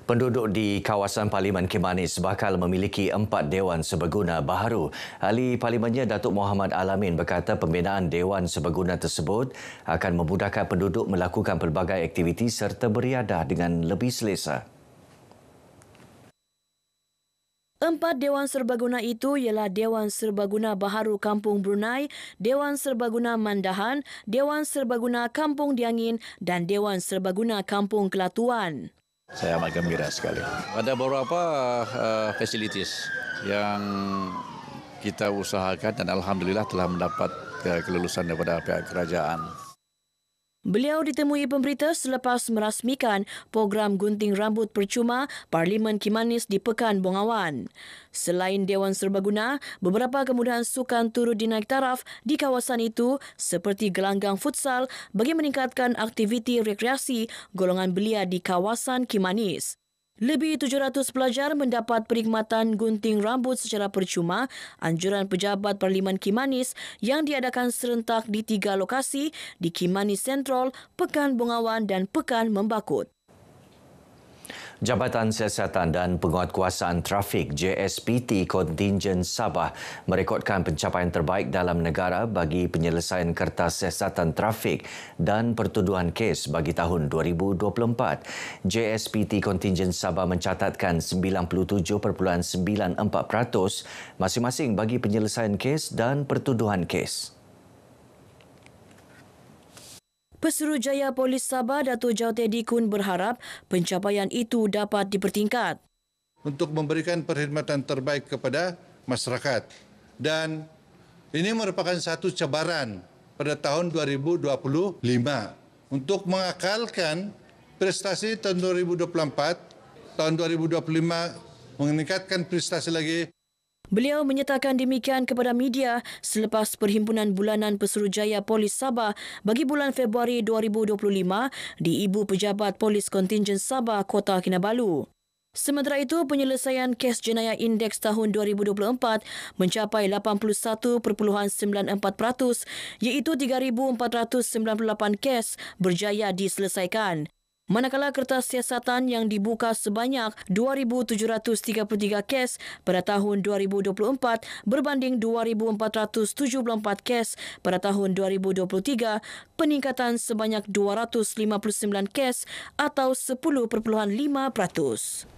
Penduduk di kawasan Parlimen Kimanis bakal memiliki 4 Dewan Serbaguna baharu. Ahli Parlimennya Datuk Mohamed Al-Amin berkata pembinaan Dewan Serbaguna tersebut akan memudahkan penduduk melakukan pelbagai aktiviti serta beriadah dengan lebih selesa. 4 Dewan Serbaguna itu ialah Dewan Serbaguna Baharu Kampung Brunei, Dewan Serbaguna Mandahan, Dewan Serbaguna Kampung Diangin dan Dewan Serbaguna Kampung Kelatuan. Saya amat gembira sekali. Ada beberapa fasilitas yang kita usahakan dan alhamdulillah telah mendapat kelulusan daripada pihak kerajaan. Beliau ditemui pemberita selepas merasmikan program gunting rambut percuma Parlimen Kimanis di Pekan Bongawan. Selain Dewan Serbaguna, beberapa kemudahan sukan turut dinaik taraf di kawasan itu seperti gelanggang futsal bagi meningkatkan aktiviti rekreasi golongan belia di kawasan Kimanis. Lebih 700 pelajar mendapat perkhidmatan gunting rambut secara percuma anjuran Pejabat Parlimen Kimanis yang diadakan serentak di 3 lokasi di Kimanis Sentral, Pekan Bongawan dan Pekan Membakut. Jabatan Siasatan dan Penguatkuasaan Trafik JSPT Kontingen Sabah merekodkan pencapaian terbaik dalam negara bagi penyelesaian kertas siasatan trafik dan pertuduhan kes bagi tahun 2024. JSPT Kontingen Sabah mencatatkan 97.94% masing-masing bagi penyelesaian kes dan pertuduhan kes. Pesuruhjaya Polis Sabah Dato' Jau Teddy Kun berharap pencapaian itu dapat dipertingkat. Untuk memberikan perkhidmatan terbaik kepada masyarakat. Dan ini merupakan satu cabaran pada tahun 2025 untuk mengakalkan prestasi tahun 2024, tahun 2025 meningkatkan prestasi lagi. Beliau menyatakan demikian kepada media selepas Perhimpunan Bulanan Pesuruhjaya Polis Sabah bagi bulan Februari 2025 di Ibu Pejabat Polis Kontingen Sabah, Kota Kinabalu. Sementara itu, penyelesaian kes jenayah indeks tahun 2024 mencapai 81.94%, iaitu 3,498 kes berjaya diselesaikan. Manakala kertas siasatan yang dibuka sebanyak 2,733 kes pada tahun 2024 berbanding 2,474 kes pada tahun 2023, peningkatan sebanyak 259 kes atau 10.5%.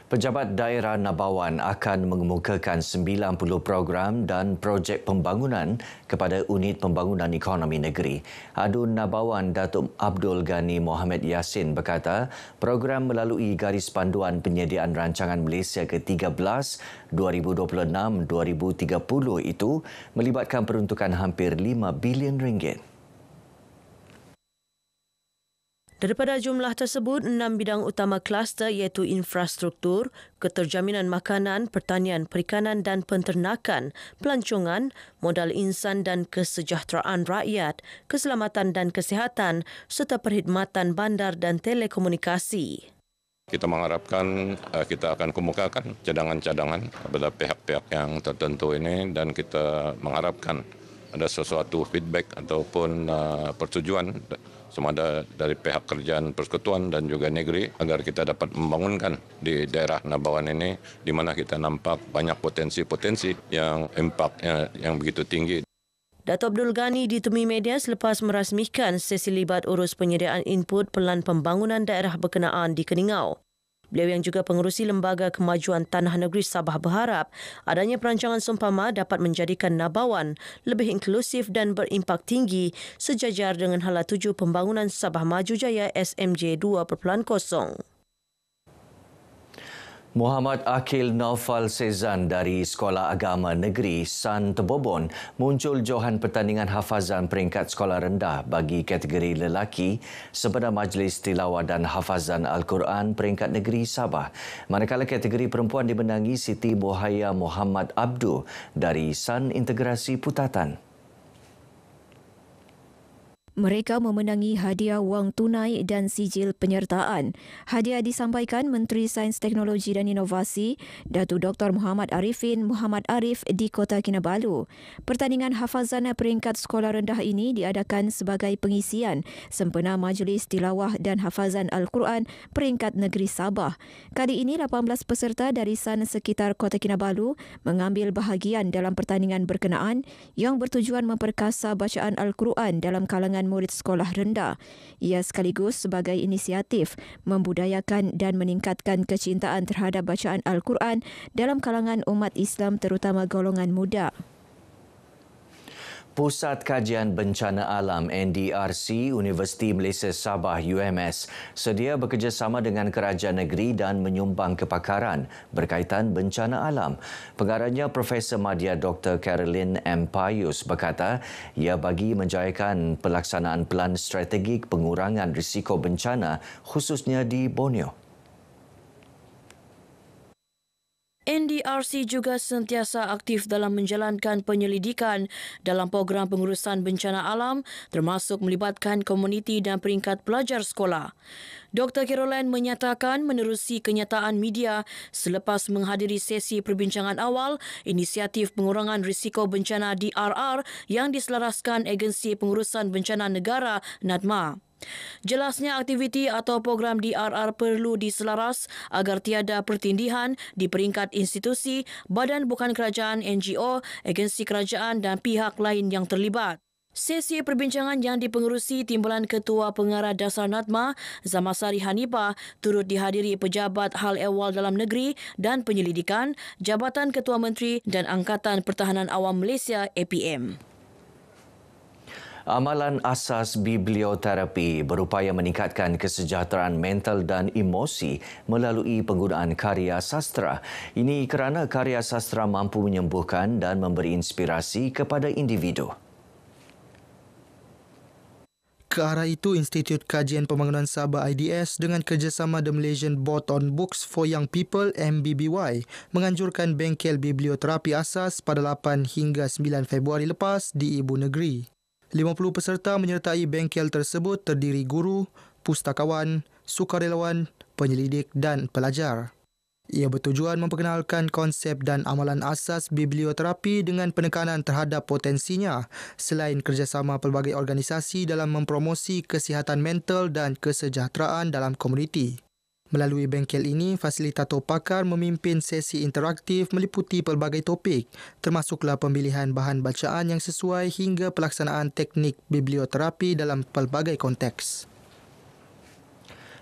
Pejabat Daerah Nabawan akan mengemukakan 90 program dan projek pembangunan kepada Unit Pembangunan Ekonomi Negeri. Adun Nabawan Datuk Abdul Ghani Mohamed Yassin berkata, program melalui garis panduan penyediaan rancangan Malaysia ke-13 2026-2030 itu melibatkan peruntukan hampir 5 bilion ringgit. Daripada jumlah tersebut, 6 bidang utama kluster iaitu infrastruktur, keterjaminan makanan, pertanian, perikanan dan penternakan, pelancongan, modal insan dan kesejahteraan rakyat, keselamatan dan kesihatan serta perkhidmatan bandar dan telekomunikasi. Kita mengharapkan kita akan kemukakan cadangan-cadangan kepada pihak-pihak yang tertentu ini dan kita mengharapkan ada sesuatu feedback ataupun persetujuan sama ada dari pihak kerajaan persekutuan dan juga negeri agar kita dapat membangunkan di daerah Nabawan ini di mana kita nampak banyak potensi-potensi yang impaknya yang begitu tinggi. Datuk Abdul Ghani ditemui media selepas merasmikan sesi libat urus penyediaan input Pelan Pembangunan Daerah Berkenaan di Keningau. Beliau yang juga pengerusi Lembaga Kemajuan Tanah Negeri Sabah berharap adanya perancangan seumpama dapat menjadikan Nabawan lebih inklusif dan berimpak tinggi sejajar dengan hala tuju pembangunan Sabah Maju Jaya SMJ 2.0. Muhammad Akil Naufal Sezan dari Sekolah Agama Negeri San Tebobon muncul johan pertandingan hafazan peringkat sekolah rendah bagi kategori lelaki sempena Majlis Tilawah dan Hafazan Al-Quran peringkat negeri Sabah. Manakala kategori perempuan dimenangi Siti Bohaya Muhammad Abdu dari San Integrasi Putatan. Mereka memenangi hadiah wang tunai dan sijil penyertaan. Hadiah disampaikan Menteri Sains Teknologi dan Inovasi, Datuk Dr. Muhammad Arifin Muhammad Arif di Kota Kinabalu. Pertandingan hafazan peringkat sekolah rendah ini diadakan sebagai pengisian sempena Majlis Tilawah dan Hafazan Al-Quran peringkat negeri Sabah. Kali ini 18 peserta dari sekitar Kota Kinabalu mengambil bahagian dalam pertandingan berkenaan yang bertujuan memperkasa bacaan Al-Quran dalam kalangan murid sekolah rendah. Ia sekaligus sebagai inisiatif membudayakan dan meningkatkan kecintaan terhadap bacaan Al-Quran dalam kalangan umat Islam terutama golongan muda. Pusat Kajian Bencana Alam NDRC Universiti Malaysia Sabah UMS sedia bekerjasama dengan kerajaan negeri dan menyumbang kepakaran berkaitan bencana alam. Pengarahnya Profesor Madya Dr. Caroline M. Payus berkata ia bagi menjayakan pelaksanaan pelan strategik pengurangan risiko bencana khususnya di Borneo. NDRC juga sentiasa aktif dalam menjalankan penyelidikan dalam program pengurusan bencana alam termasuk melibatkan komuniti dan peringkat pelajar sekolah. Dr. Caroline menyatakan menerusi kenyataan media selepas menghadiri sesi perbincangan awal inisiatif pengurangan risiko bencana DRR yang diselaraskan Agensi Pengurusan Bencana Negara NADMA. Jelasnya aktiviti atau program DRR perlu diselaras agar tiada pertindihan di peringkat institusi, badan bukan kerajaan, NGO, agensi kerajaan dan pihak lain yang terlibat. Sesi perbincangan yang dipengerusi timbulan Ketua Pengarah Dasar NADMA, Zamasari Hanifah, turut dihadiri pejabat hal ehwal dalam negeri dan penyelidikan, Jabatan Ketua Menteri dan Angkatan Pertahanan Awam Malaysia APM. Amalan asas biblioterapi berupaya meningkatkan kesejahteraan mental dan emosi melalui penggunaan karya sastra. Ini kerana karya sastra mampu menyembuhkan dan memberi inspirasi kepada individu. Ke arah itu, Institut Kajian Pembangunan Sabah IDS dengan kerjasama The Malaysian Board on Books for Young People MBBY menganjurkan bengkel biblioterapi asas pada 8 hingga 9 Februari lepas di Ibu Negeri. 50 peserta menyertai bengkel tersebut terdiri guru, pustakawan, sukarelawan, penyelidik dan pelajar. Ia bertujuan memperkenalkan konsep dan amalan asas biblioterapi dengan penekanan terhadap potensinya selain kerjasama pelbagai organisasi dalam mempromosi kesihatan mental dan kesejahteraan dalam komuniti. Melalui bengkel ini, fasilitator pakar memimpin sesi interaktif meliputi pelbagai topik, termasuklah pemilihan bahan bacaan yang sesuai hingga pelaksanaan teknik biblioterapi dalam pelbagai konteks.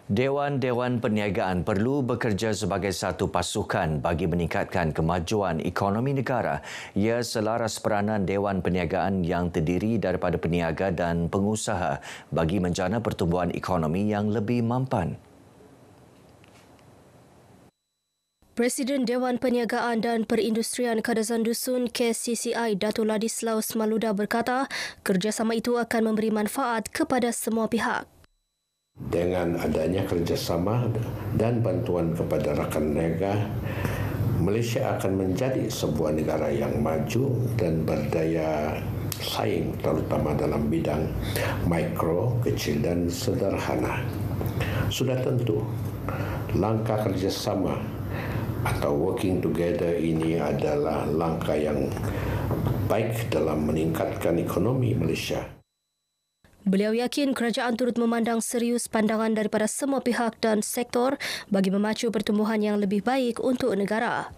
Dewan-dewan perniagaan perlu bekerja sebagai satu pasukan bagi meningkatkan kemajuan ekonomi negara. Ia selaras peranan Dewan Perniagaan yang terdiri daripada peniaga dan pengusaha bagi menjana pertumbuhan ekonomi yang lebih mampan. Presiden Dewan Perniagaan dan Perindustrian Kadazan Dusun KCCI Datuk Ladislaus Maluda berkata kerjasama itu akan memberi manfaat kepada semua pihak. Dengan adanya kerjasama dan bantuan kepada rakan niaga, Malaysia akan menjadi sebuah negara yang maju dan berdaya saing terutama dalam bidang mikro, kecil dan sederhana. Sudah tentu, langkah kerjasama atau working together ini adalah langkah yang baik dalam meningkatkan ekonomi Malaysia. Beliau yakin kerajaan turut memandang serius pandangan daripada semua pihak dan sektor bagi memacu pertumbuhan yang lebih baik untuk negara.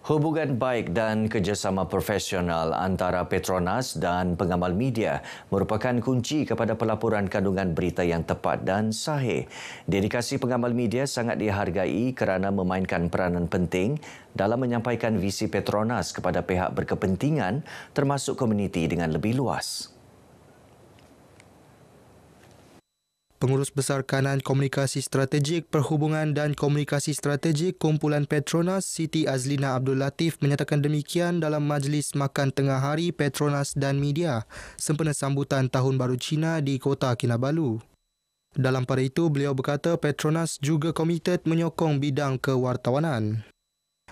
Hubungan baik dan kerjasama profesional antara Petronas dan pengamal media merupakan kunci kepada pelaporan kandungan berita yang tepat dan sahih. Dedikasi pengamal media sangat dihargai kerana memainkan peranan penting dalam menyampaikan visi Petronas kepada pihak berkepentingan termasuk komuniti dengan lebih luas. Pengurus Besar Kanan Komunikasi Strategik, Perhubungan dan Komunikasi Strategik Kumpulan Petronas Siti Azlina Abdul Latif menyatakan demikian dalam Majlis Makan Tengah Hari Petronas dan Media sempena sambutan Tahun Baru Cina di Kota Kinabalu. Dalam pada itu, beliau berkata Petronas juga komited menyokong bidang kewartawanan.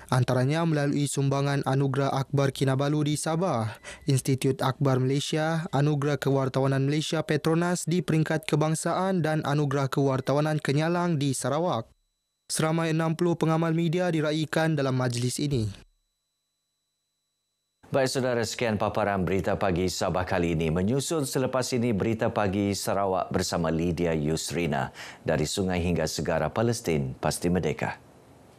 Antaranya melalui sumbangan Anugerah Akbar Kinabalu di Sabah, Institut Akbar Malaysia, Anugerah Kewartawanan Malaysia Petronas di peringkat kebangsaan dan Anugerah Kewartawanan Kenyalang di Sarawak. Seramai 60 pengamal media diraikan dalam majlis ini. Baik saudara, sekian paparan Berita Pagi Sabah kali ini. Menyusul selepas ini Berita Pagi Sarawak bersama Lydia Yusrina dari Sungai hingga Segara Palestin, pasti merdeka.